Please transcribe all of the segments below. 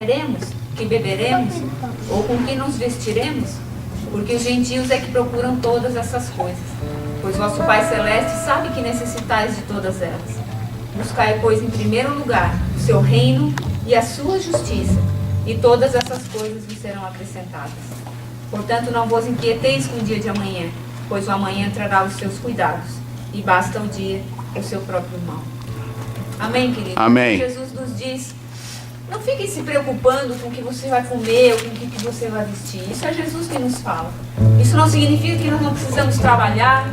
comeremos, que beberemos, ou com que nos vestiremos? Porque os gentios é que procuram todas essas coisas. Pois vosso Pai Celeste sabe que necessitais de todas elas. Buscai, pois, em primeiro lugar o seu reino e a sua justiça, e todas essas coisas vos serão acrescentadas. Portanto, não vos inquieteis com o dia de amanhã, pois o amanhã trará os seus cuidados, e basta o dia o seu próprio mal. Amém, querido? Amém. Jesus nos diz: não fiquem se preocupando com o que você vai comer ou com o que você vai vestir. Isso é Jesus que nos fala. Isso não significa que nós não precisamos trabalhar.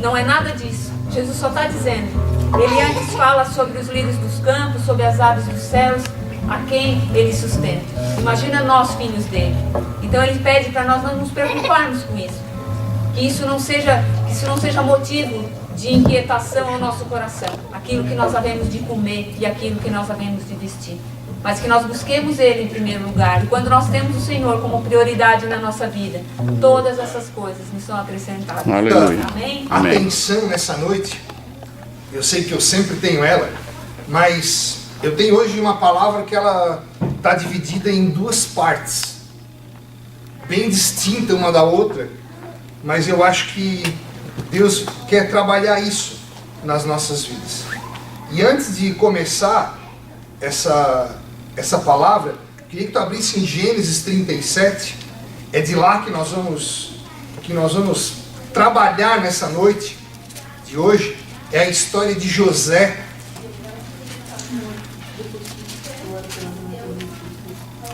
Não é nada disso. Jesus só está dizendo. Ele antes fala sobre os lírios dos campos, sobre as aves dos céus, a quem ele sustenta. Imagina nós, filhos dele. Então ele pede para nós não nos preocuparmos com isso. Que isso não seja motivo de inquietação ao nosso coração. Aquilo que nós havemos de comer e aquilo que nós havemos de vestir. Mas que nós busquemos Ele em primeiro lugar. E quando nós temos o Senhor como prioridade na nossa vida, todas essas coisas nos são acrescentadas. Aleluia. Amém? Atenção nessa noite. Eu sei que eu sempre tenho ela, mas eu tenho hoje uma palavra que ela está dividida em duas partes, bem distinta uma da outra, mas eu acho que Deus quer trabalhar isso nas nossas vidas. E antes de começar essa palavra, queria que tu abrisse em Gênesis 37. É de lá que nós vamos trabalhar nessa noite de hoje. É a história de José.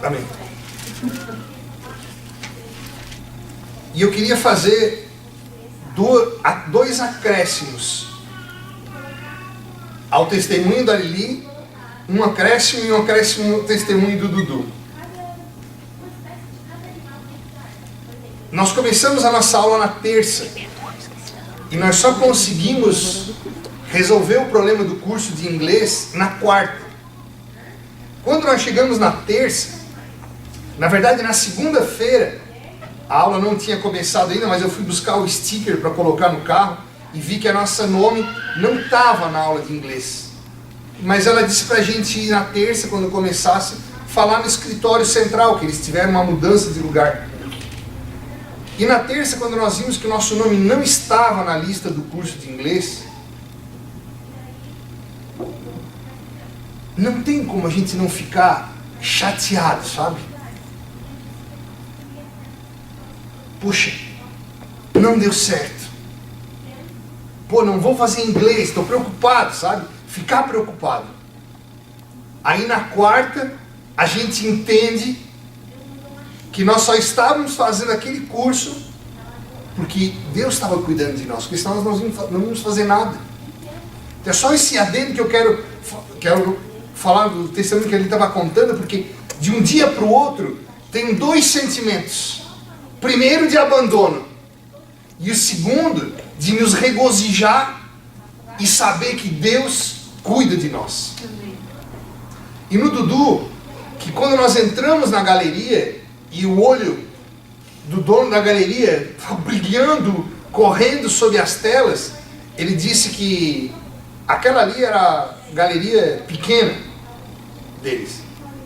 Amém. E eu queria fazer dois acréscimos ao testemunho da Lili, um acréscimo e um acréscimo no testemunho do Dudu. Nós começamos a nossa aula na terça e nós só conseguimos resolver o problema do curso de inglês na quarta. Quando nós chegamos na terça, na verdade na segunda-feira, a aula não tinha começado ainda, mas eu fui buscar o sticker para colocar no carro e vi que a nossa nome não estava na aula de inglês. Mas ela disse para a gente ir na terça, quando começasse, falar no escritório central, que eles tiveram uma mudança de lugar. E na terça, quando nós vimos que o nosso nome não estava na lista do curso de inglês, não tem como a gente não ficar chateado, sabe? Puxa, não deu certo. Pô, não vou fazer inglês, estou preocupado, sabe? Ficar preocupado. Aí na quarta, a gente entende que nós só estávamos fazendo aquele curso porque Deus estava cuidando de nós, porque senão nós não íamos fazer nada. Então é só esse adendo que eu quero falar do testemunho que ele estava contando, porque de um dia para o outro tem dois sentimentos. Primeiro, de abandono, e o segundo, de nos regozijar e saber que Deus cuida de nós. E no Dudu, que quando nós entramos na galeria e o olho do dono da galeria estava brilhando, correndo sobre as telas, ele disse que aquela ali era a galeria pequena deles,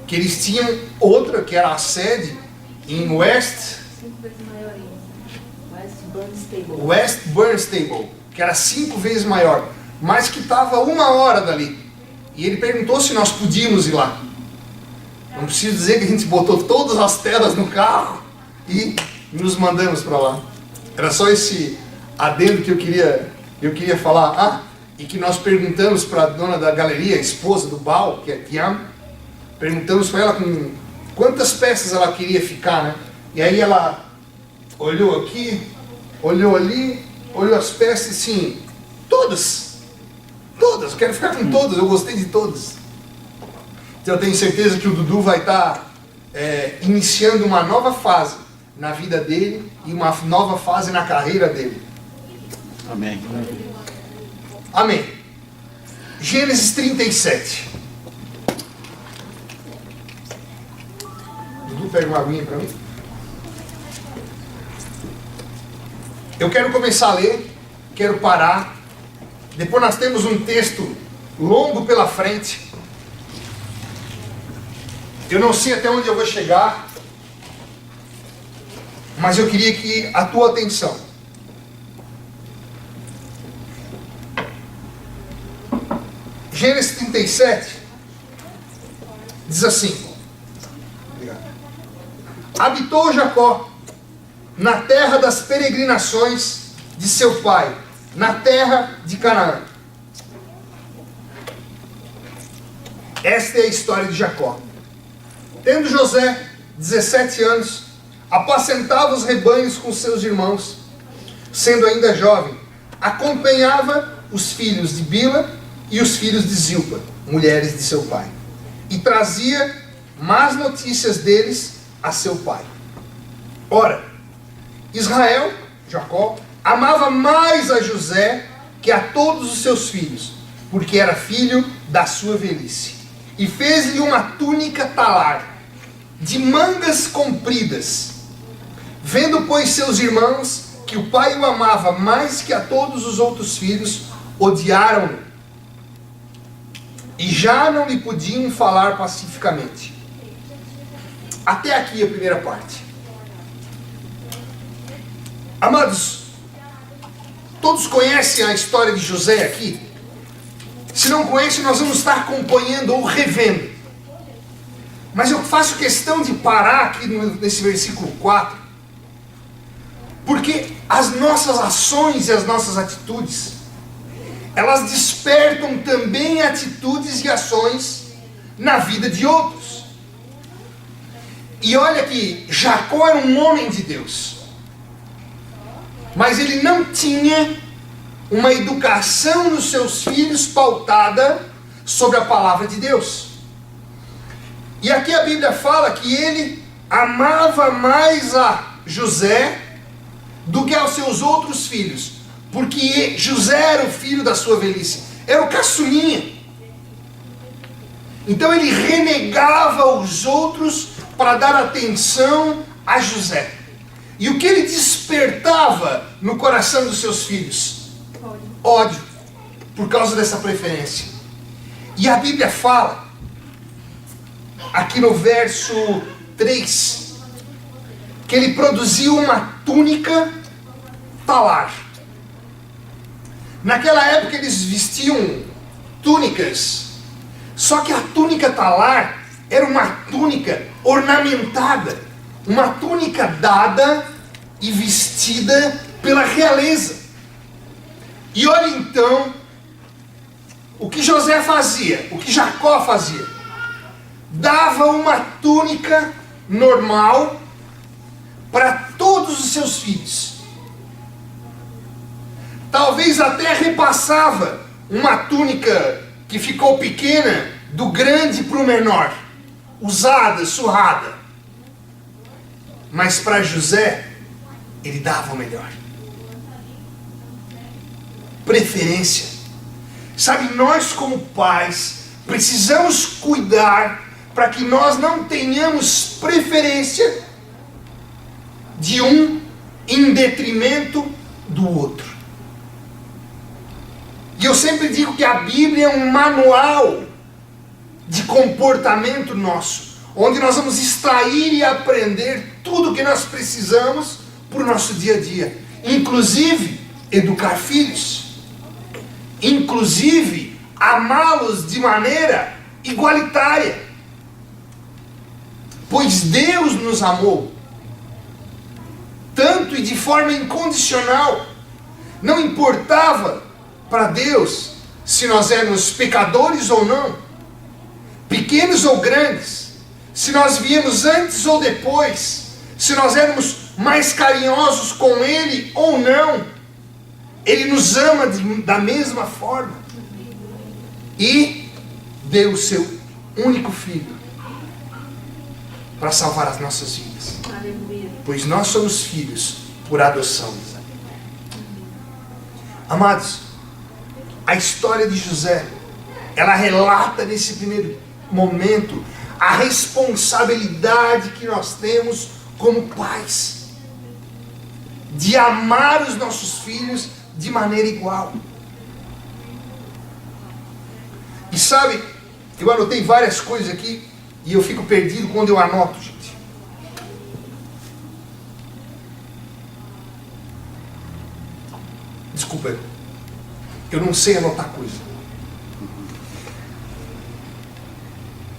que eles tinham outra que era a sede em West Barnstable, que era 5 vezes maior, mas que estava 1 hora dali. E ele perguntou se nós podíamos ir lá. Não preciso dizer que a gente botou todas as telas no carro e nos mandamos para lá. Era só esse adendo que eu queria falar. E que nós perguntamos para a dona da galeria, a esposa do Baal, que é Tiam, perguntamos para ela com quantas peças ela queria ficar, né? E aí ela olhou aqui, olhou ali, olhou as peças e assim, todas, eu quero ficar com todas, eu gostei de todas. Então eu tenho certeza que o Dudu vai estar iniciando uma nova fase na vida dele e uma nova fase na carreira dele. Amém. Amém. Gênesis 37. Dudu, pega uma aguinha para mim. Eu quero começar a ler, quero parar. Depois nós temos um texto longo pela frente. Eu não sei até onde eu vou chegar, mas eu queria que a tua atenção. Gênesis 37 diz assim: habitou Jacó na terra das peregrinações de seu pai, na terra de Canaã. Esta é a história de Jacó. Tendo José 17 anos, apacentava os rebanhos com seus irmãos. Sendo ainda jovem, acompanhava os filhos de Bila e os filhos de Zilpa, mulheres de seu pai, e trazia más notícias deles a seu pai. Ora, Israel, Jacó, amava mais a José que a todos os seus filhos, porque era filho da sua velhice. E fez-lhe uma túnica talar, de mangas compridas. Vendo, pois, seus irmãos que o pai o amava mais que a todos os outros filhos, odiaram-no, e já não lhe podiam falar pacificamente. Até aqui a primeira parte. Amados, todos conhecem a história de José aqui? Se não conhecem, nós vamos estar acompanhando ou revendo. Mas eu faço questão de parar aqui nesse versículo 4, porque as nossas ações e as nossas atitudes, elas despertam também atitudes e ações na vida de outros. E olha que Jacó era um homem de Deus, mas ele não tinha uma educação nos seus filhos pautada sobre a palavra de Deus. E aqui a Bíblia fala que ele amava mais a José do que aos seus outros filhos, porque José era o filho da sua velhice, era o caçulinha. Então ele renegava os outros para dar atenção a José. E o que ele despertava no coração dos seus filhos? Ódio, por causa dessa preferência. E a Bíblia fala, aqui no verso 3, que ele produziu uma túnica talar. Naquela época eles vestiam túnicas, só que a túnica talar era uma túnica ornamentada, uma túnica dada e vestida pela realeza. E olha então o que José fazia, o que Jacó fazia. Dava uma túnica normal para todos os seus filhos. Talvez até repassava uma túnica que ficou pequena do grande para o menor, usada, surrada. Mas para José, ele dava o melhor. Preferência. Sabe, nós como pais precisamos cuidar para que nós não tenhamos preferência de um em detrimento do outro. E eu sempre digo que a Bíblia é um manual de comportamento nosso, onde nós vamos extrair e aprender tudo o que nós precisamos para o nosso dia a dia, inclusive educar filhos, inclusive amá-los de maneira igualitária, pois Deus nos amou tanto e de forma incondicional. Não importava para Deus se nós éramos pecadores ou não, pequenos ou grandes, se nós viemos antes ou depois, se nós éramos mais carinhosos com Ele ou não. Ele nos ama da mesma forma. E deu o seu único filho para salvar as nossas vidas. Aleluia. Pois nós somos filhos por adoção. Amados, a história de José, ela relata nesse primeiro momento a responsabilidade que nós temos como pais de amar os nossos filhos de maneira igual. E sabe, eu anotei várias coisas aqui E eu fico perdido quando eu anoto, gente. Desculpa, eu não sei anotar coisa.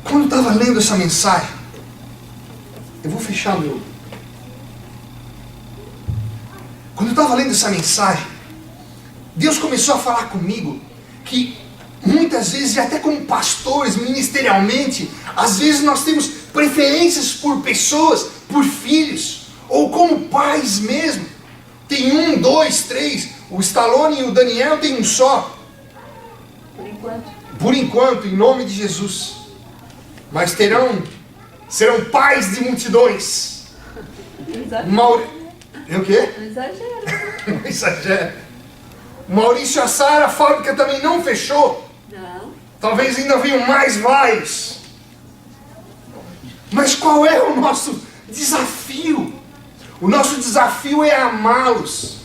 Quando eu estava lendo essa mensagem, eu vou fechar meu. Quando eu estava lendo essa mensagem, Deus começou a falar comigo que muitas vezes, e até como pastores, ministerialmente, às vezes nós temos preferências por pessoas, por filhos, ou como pais mesmo. Tem 1, 2, 3, o Stallone e o Daniel tem um só. Por enquanto. Por enquanto, em nome de Jesus. Mas serão pais de multidões. É o quê? Não exagera. Não exagera. Maurício e a Sara, a fábrica também não fechou. Não. Talvez ainda venham mais vários. Mas qual é o nosso desafio? O nosso desafio é amá-los.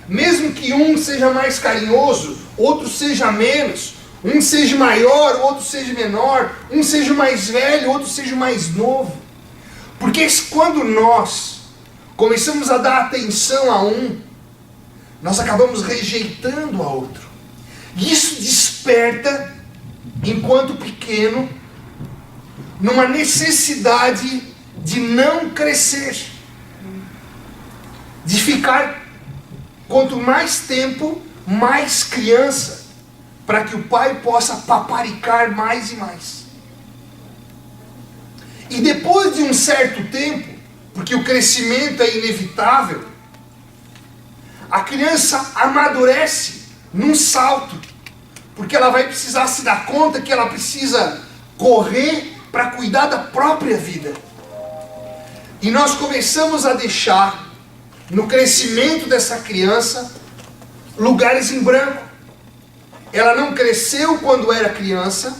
Mesmo que um seja mais carinhoso, outro seja menos. Um seja maior, outro seja menor. Um seja mais velho, outro seja mais novo. Porque quando nós começamos a dar atenção a um, nós acabamos rejeitando a outro. E isso desperta, enquanto pequeno, numa necessidade de não crescer. De ficar, quanto mais tempo, mais criança. Para que o pai possa paparicar mais e mais. E depois de um certo tempo, porque o crescimento é inevitável, a criança amadurece num salto, porque ela vai precisar se dar conta que ela precisa correr para cuidar da própria vida. E nós começamos a deixar, no crescimento dessa criança, lugares em branco. Ela não cresceu quando era criança,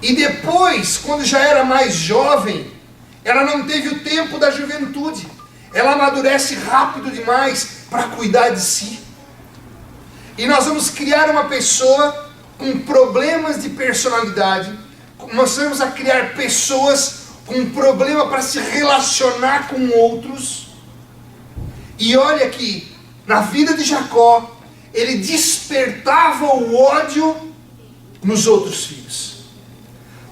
e depois, quando já era mais jovem, ela não teve o tempo da juventude. Ela amadurece rápido demais para cuidar de si. E nós vamos criar uma pessoa com problemas de personalidade. Nós vamos a criar pessoas com problema para se relacionar com outros. E olha que na vida de Jacó, ele despertava o ódio nos outros filhos.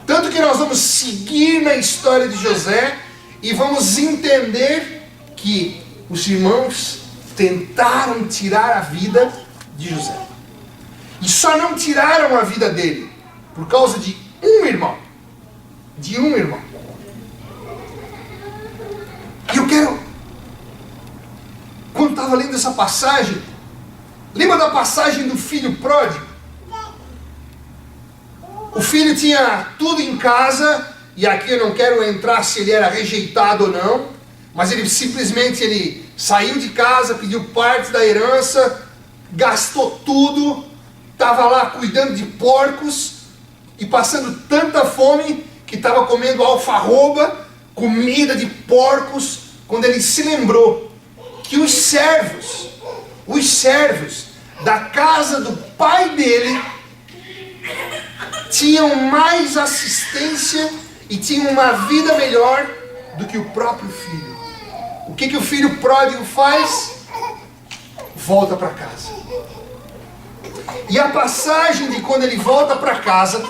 Tanto que nós vamos seguir na história de José e vamos entender que os irmãos tentaram tirar a vida de José. E só não tiraram a vida dele por causa de um irmão. De um irmão. E eu quero, quando estava lendo essa passagem, lembra da passagem do filho pródigo? O filho tinha tudo em casa, e aqui eu não quero entrar se ele era rejeitado ou não, mas ele simplesmente saiu de casa, pediu parte da herança, gastou tudo, estava lá cuidando de porcos e passando tanta fome que estava comendo alfarroba, comida de porcos, quando ele se lembrou que os servos da casa do pai dele tinham mais assistência e tinham uma vida melhor do que o próprio filho. O que o filho pródigo faz? Volta para casa. E a passagem de quando ele volta para casa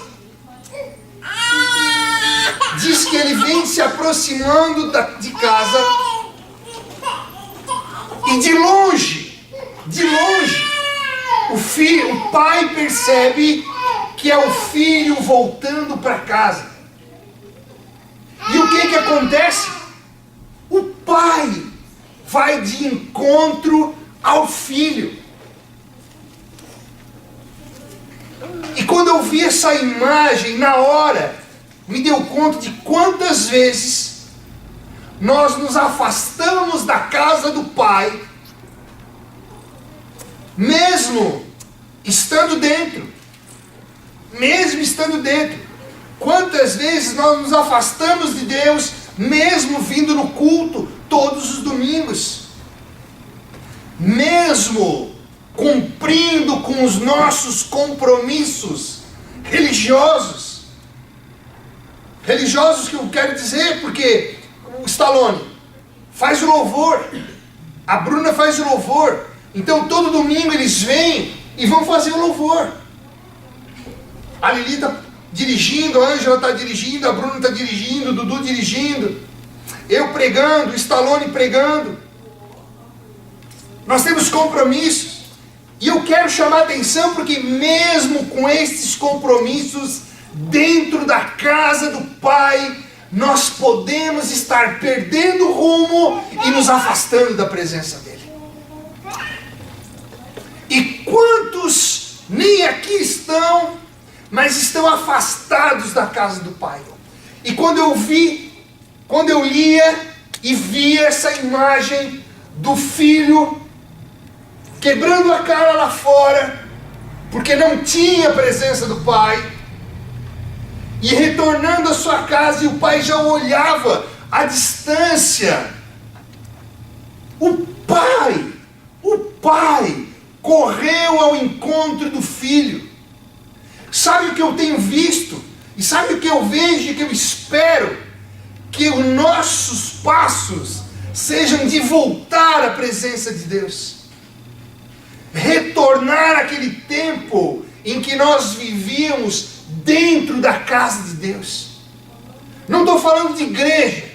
diz que ele vem se aproximando de casa e de longe, o pai percebe que é o filho voltando para casa. E o que acontece? O pai vai de encontro ao filho. E quando eu vi essa imagem, na hora, me deu conta de quantas vezes nós nos afastamos da casa do pai, mesmo estando dentro. Quantas vezes nós nos afastamos de Deus, mesmo vindo no culto todos os domingos, mesmo cumprindo com os nossos compromissos religiosos, Religiosos que eu quero dizer, porque o Stallone faz o louvor, a Bruna faz o louvor, então todo domingo eles vêm e vão fazer o louvor. A Lili está dirigindo, a Ângela está dirigindo, a Bruna está dirigindo, o Dudu dirigindo, eu pregando, o Stallone pregando. Nós temos compromissos, e eu quero chamar a atenção porque mesmo com estes compromissos dentro da casa do Pai, nós podemos estar perdendo o rumo e nos afastando da presença dele. E quantos nem aqui estão, mas estão afastados da casa do Pai? E quando eu lia e via essa imagem do filho quebrando a cara lá fora, porque não tinha a presença do Pai, e retornando à sua casa, e o pai já olhava à distância. O pai correu ao encontro do filho. Sabe o que eu tenho visto? E sabe o que eu vejo e que eu espero? Que os nossos passos sejam de voltar à presença de Deus. Retornar àquele tempo em que nós vivíamos dentro da casa de Deus. Não estou falando de igreja,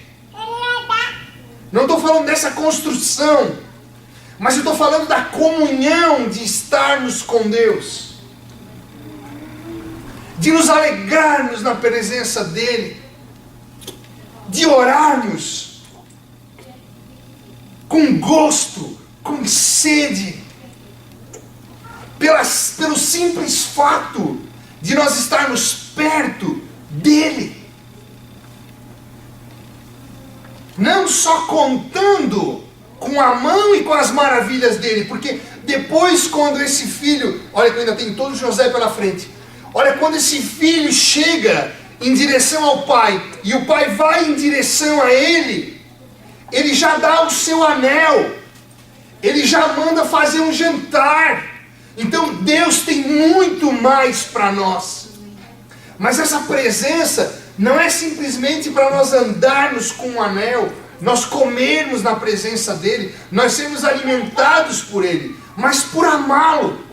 não estou falando dessa construção, mas eu estou falando da comunhão de estarmos com Deus, de nos alegrarmos na presença dEle, de orarmos com gosto, com sede, pelo simples fato de nós estarmos perto dEle. Não só contando com a mão e com as maravilhas dEle, porque depois quando esse filho, olha que eu ainda tenho todo José pela frente, olha quando esse filho chega em direção ao pai, e o pai vai em direção a ele, ele já dá o seu anel, ele já manda fazer um jantar. Então Deus tem muito mais para nós. Mas essa presença não é simplesmente para nós andarmos com um anel, nós comermos na presença dEle, nós sermos alimentados por Ele, mas por amá-lo.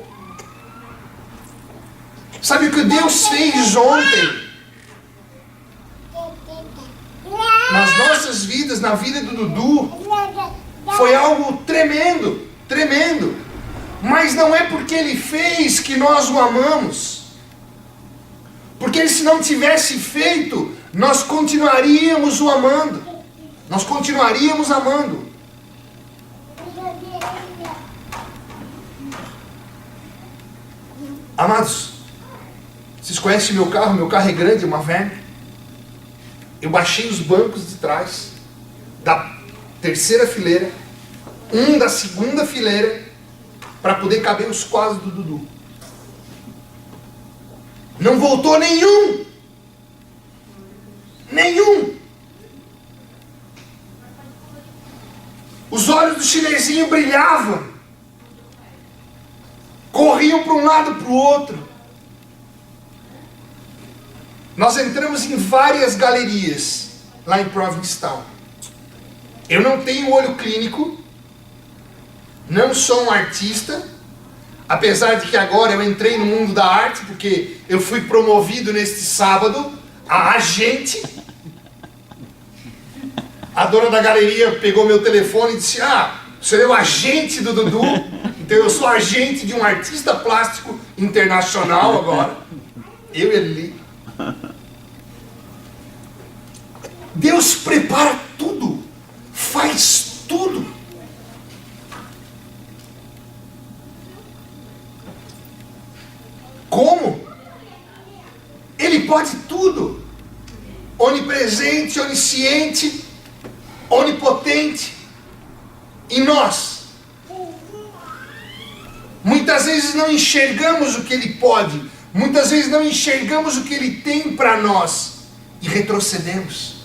Sabe o que Deus fez ontem? Nas nossas vidas, na vida do Dudu, foi algo tremendo, tremendo. Mas não é porque Ele fez que nós o amamos. Porque se não tivesse feito, nós continuaríamos o amando. Nós continuaríamos amando. Amados, vocês conhecem meu carro? Meu carro é grande, é uma van. Eu baixei os bancos de trás, da terceira fileira, da segunda fileira, para poder caber os quadros do Dudu. Não voltou nenhum. Nenhum. Os olhos do chinesinho brilhavam. Corriam para um lado e para o outro. Nós entramos em várias galerias lá em Provincetown. Eu não tenho olho clínico. Não sou um artista, apesar de que agora eu entrei no mundo da arte, porque eu fui promovido neste sábado a agente. A dona da galeria pegou meu telefone e disse: o senhor é o agente do Dudu, então eu sou agente de um artista plástico internacional agora. Eu e ele. Deus prepara tudo, faz tudo. Como? Ele pode tudo. Onipresente, onisciente, onipotente. E nós? Muitas vezes não enxergamos o que Ele pode. Muitas vezes não enxergamos o que Ele tem para nós. E retrocedemos.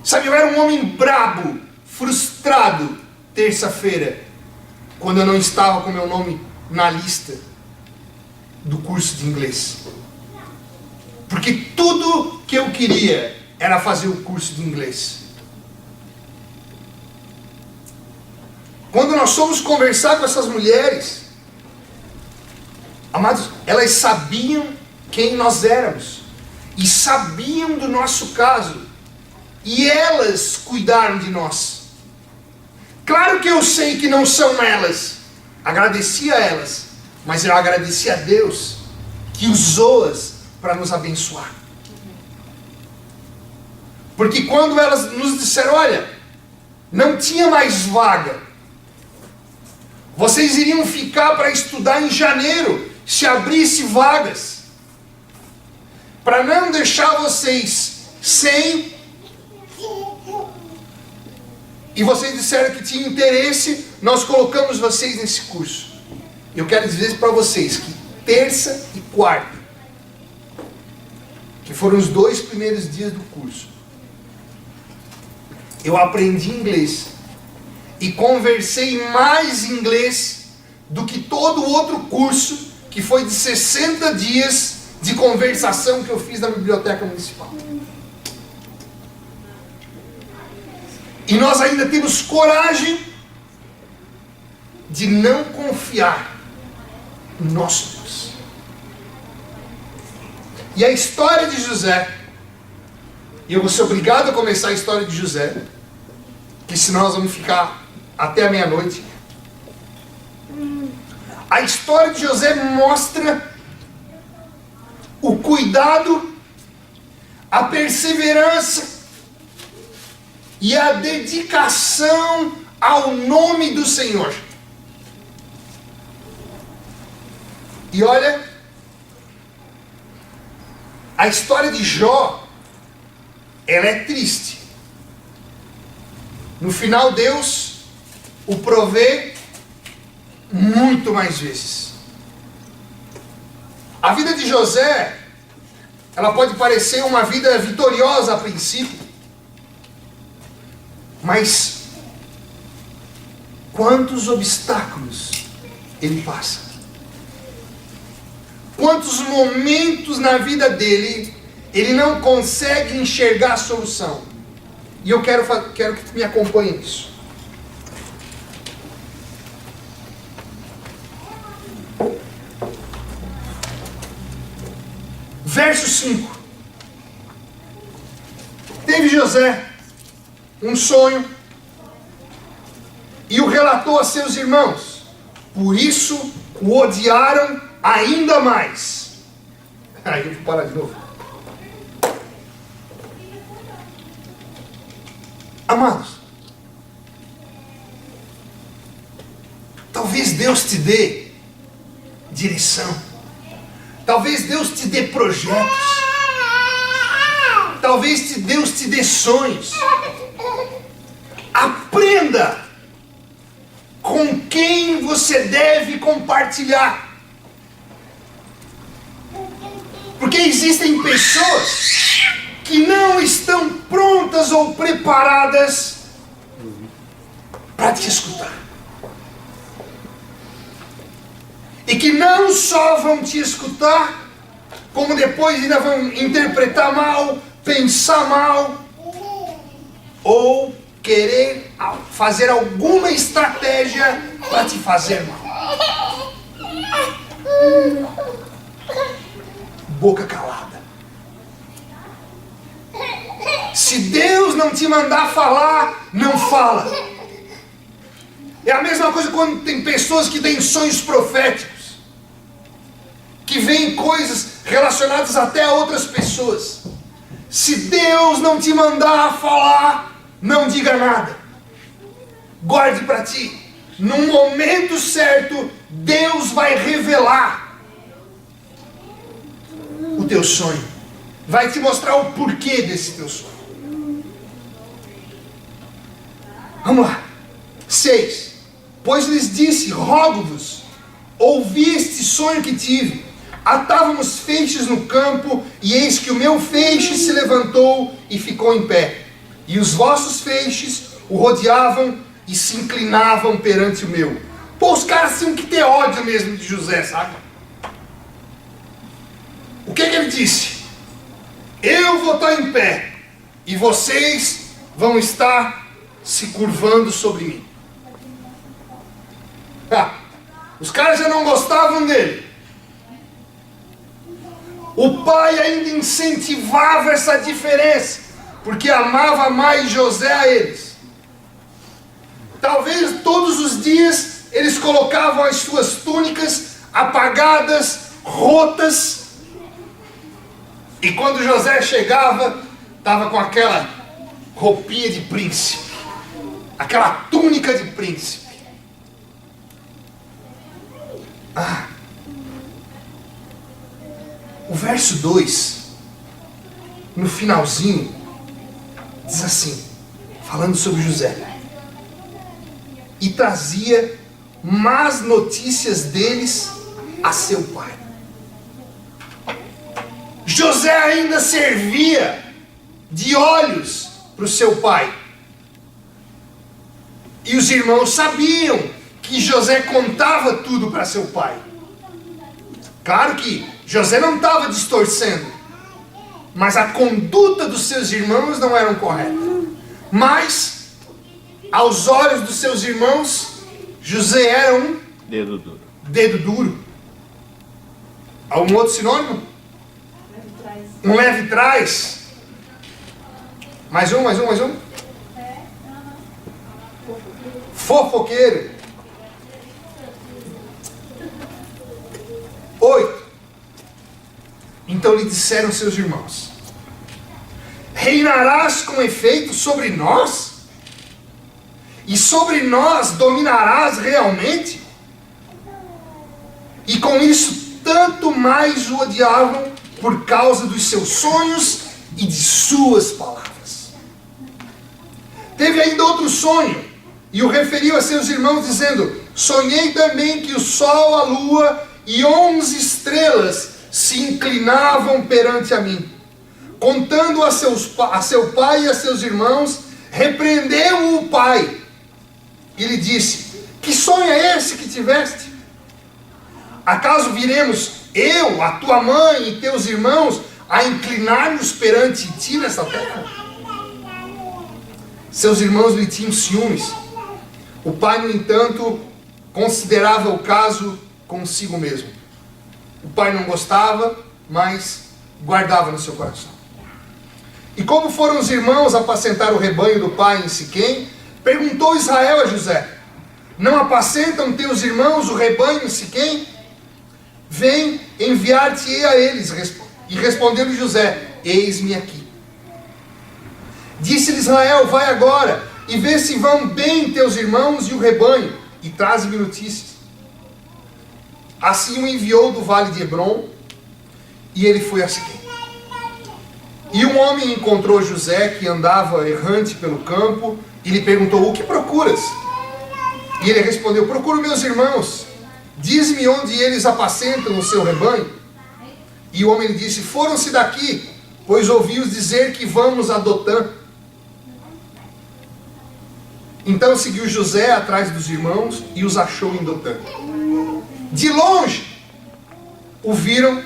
Sabe, eu era um homem brabo, frustrado, terça-feira, quando eu não estava com meu nome na lista do curso de inglês. Porque Porque tudo que eu queria era fazer o curso de inglês. Quando nós fomos conversar com essas mulheres, amados, elas sabiam quem nós éramos. E sabiam do nosso caso. E elas cuidaram de nós. Claro que eu sei que não são elas. Agradeci a elas. Mas eu agradeci a Deus que usou-as para nos abençoar. Porque quando elas nos disseram, olha, não tinha mais vaga. Vocês iriam ficar para estudar em janeiro, se abrisse vagas. Para não deixar vocês sem. E vocês disseram que tinham interesse, nós colocamos vocês nesse curso. Eu quero dizer para vocês que terça e quarta, que foram os 2 primeiros dias do curso, eu aprendi inglês e conversei mais inglês do que todo o outro curso, que foi de 60 dias de conversação que eu fiz na biblioteca municipal. E nós ainda temos coragem de não confiar no nosso Deus. E a história de José, e eu vou ser obrigado a começar a história de José, que senão nós vamos ficar até a meia-noite. A história de José mostra o cuidado, a perseverança e a dedicação ao nome do Senhor. E olha, a história de Jó, ela é triste. No final, Deus o provê muito mais vezes. A vida de José, ela pode parecer uma vida vitoriosa a princípio, mas quantos obstáculos ele passa. Quantos momentos na vida dele ele não consegue enxergar a solução. E eu quero que tu me acompanhe nisso. Verso 5. Teve José um sonho e o relatou a seus irmãos. Por isso o odiaram ainda mais. Aí eu vou parar de novo. Amados, talvez Deus te dê direção. Talvez Deus te dê projetos. Talvez Deus te dê sonhos. Aprenda com quem você deve compartilhar. Porque existem pessoas que não estão prontas ou preparadas para te escutar. E que não só vão te escutar, como depois ainda vão interpretar mal, pensar mal, ou querer fazer alguma estratégia para te fazer mal. Boca calada. Se Deus não te mandar falar, não fala. É a mesma coisa quando tem pessoas que têm sonhos proféticos, que veem coisas relacionadas até a outras pessoas. Se Deus não te mandar falar, não diga nada. Guarde para ti. No momento certo, Deus vai revelar o teu sonho. Vai te mostrar o porquê desse teu sonho. Vamos lá. 6. Pois lhes disse, rogo-vos, ouvi este sonho que tive. Atávamos feixes no campo, e eis que o meu feixe se levantou e ficou em pé. E os vossos feixes o rodeavam e se inclinavam perante o meu. Pô, os caras tinham que ter ódio mesmo de José, sabe? O que ele disse? Eu vou estar em pé e vocês vão estar se curvando sobre mim. Os caras já não gostavam dele. O pai ainda incentivava essa diferença, porque amava mais José a eles. Talvez todos os dias eles colocavam as suas túnicas apagadas, rotas, e quando José chegava, estava com aquela roupinha de príncipe, aquela túnica de príncipe. O verso 2, no finalzinho, diz assim, falando sobre José: e trazia más notícias deles a seu pai. José ainda servia de olhos para o seu pai. E os irmãos sabiam que José contava tudo para seu pai. Claro que José não estava distorcendo, mas a conduta dos seus irmãos não era correta. Mas, aos olhos dos seus irmãos, José era um dedo duro. Dedo duro. Algum outro sinônimo? Um leve trás. Mais um. Fofoqueiro. 8. Então lhe disseram seus irmãos: reinarás com efeito sobre nós? E sobre nós dominarás realmente? E com isso tanto mais o odiavam por causa dos seus sonhos e de suas palavras. Teve ainda outro sonho, e o referiu a seus irmãos, dizendo: sonhei também que o sol, a lua e 11 estrelas se inclinavam perante a mim. Contando a seu pai e a seus irmãos, repreendeu o pai e lhe disse: que sonho é esse que tiveste? Acaso viremos eu, a tua mãe e teus irmãos a inclinar-nos perante ti nessa terra? Seus irmãos lhe tinham ciúmes. O pai, no entanto, considerava o caso consigo mesmo. O pai não gostava, mas guardava no seu coração. E como foram os irmãos apacentar o rebanho do pai em Siquém, perguntou Israel a José: não apacentam teus irmãos o rebanho em Siquém? Vem, enviar-te-ei a eles. E respondeu-lhe José: eis-me aqui. Disse-lhe Israel: vai agora e vê se vão bem teus irmãos e o rebanho, e traze-me notícias. Assim o enviou do vale de Hebrom, e ele foi a Siquém. E um homem encontrou José, que andava errante pelo campo, e lhe perguntou: o que procuras? E ele respondeu: procuro meus irmãos. Diz-me onde eles apacentam o seu rebanho. E o homem lhe disse: foram-se daqui, pois ouvi-os dizer que vamos a Dotã. Então seguiu José atrás dos irmãos e os achou em Dotã. De longe o viram,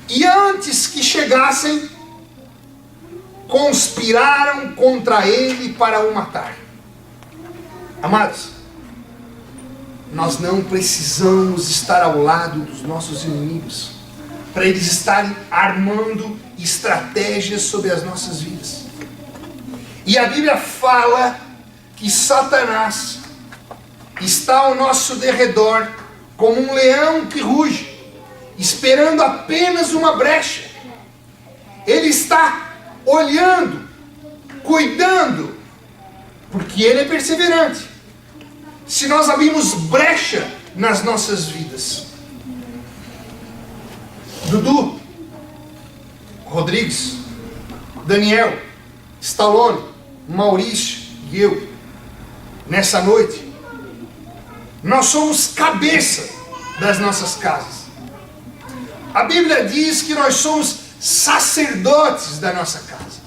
e antes que chegassem, conspiraram contra ele para o matar. Amados, nós não precisamos estar ao lado dos nossos inimigos para eles estarem armando estratégias sobre as nossas vidas. E a Bíblia fala que Satanás está ao nosso derredor como um leão que ruge, esperando apenas uma brecha. Ele está olhando, cuidando, porque ele é perseverante. Se nós abrimos brecha nas nossas vidas, Dudu, Rodrigues, Daniel, Stallone, Maurício e eu, nessa noite, nós somos cabeça das nossas casas. A Bíblia diz que nós somos sacerdotes da nossa casa.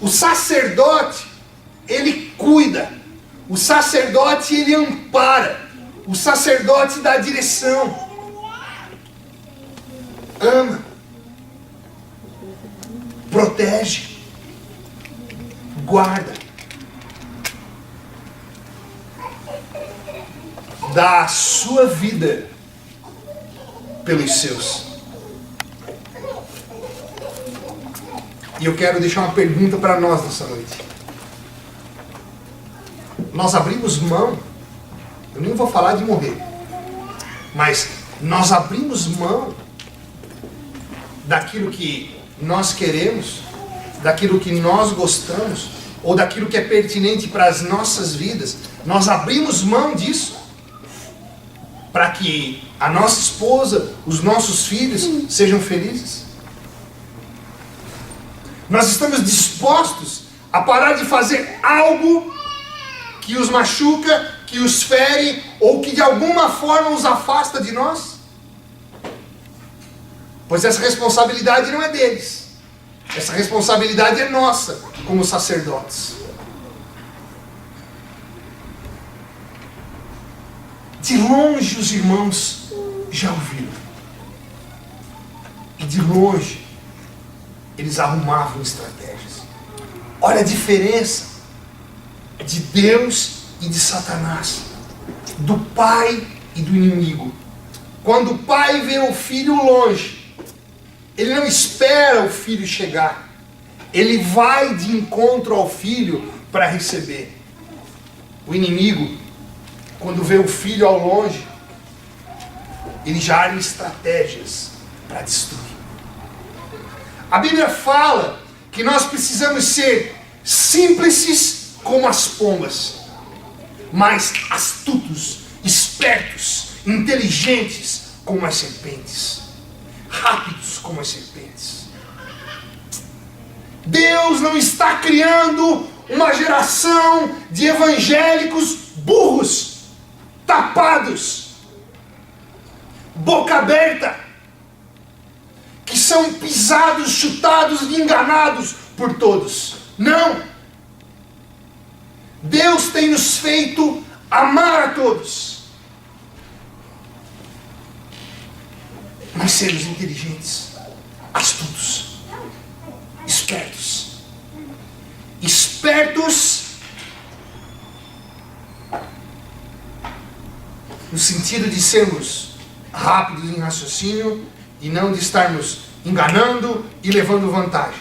O sacerdote, ele cuida. O sacerdote, ele ampara. O sacerdote dá direção. Ama. protege, guarda, dá a sua vida pelos seus. E eu quero deixar uma pergunta para nós nessa noite. Nós abrimos mão, eu nem vou falar de morrer, mas nós abrimos mão daquilo que nós queremos, daquilo que nós gostamos, ou daquilo que é pertinente para as nossas vidas. Nós abrimos mão disso para que a nossa esposa, os nossos filhos sejam felizes. Nós estamos dispostos a parar de fazer algo que os machuca, que os fere, ou que de alguma forma os afasta de nós? Pois essa responsabilidade não é deles. Essa responsabilidade é nossa, como sacerdotes. De longe os irmãos já ouviram. E de longe eles arrumavam estratégias. Olha a diferença de Deus e de Satanás, do pai e do inimigo. Quando o pai vê o filho longe, ele não espera o filho chegar. Ele vai de encontro ao filho para receber. O inimigo, quando vê o filho ao longe, ele já arma estratégias para destruir. A Bíblia fala que nós precisamos ser simples como as pombas, mas astutos, espertos, inteligentes como as serpentes, rápidos como as serpentes. Deus não está criando uma geração de evangélicos burros, tapados, boca aberta, que são pisados, chutados e enganados por todos. Não! Deus tem nos feito amar a todos, mas sermos inteligentes, astutos, espertos. Espertos no sentido de sermos rápidos em raciocínio e não de estarmos enganando e levando vantagem.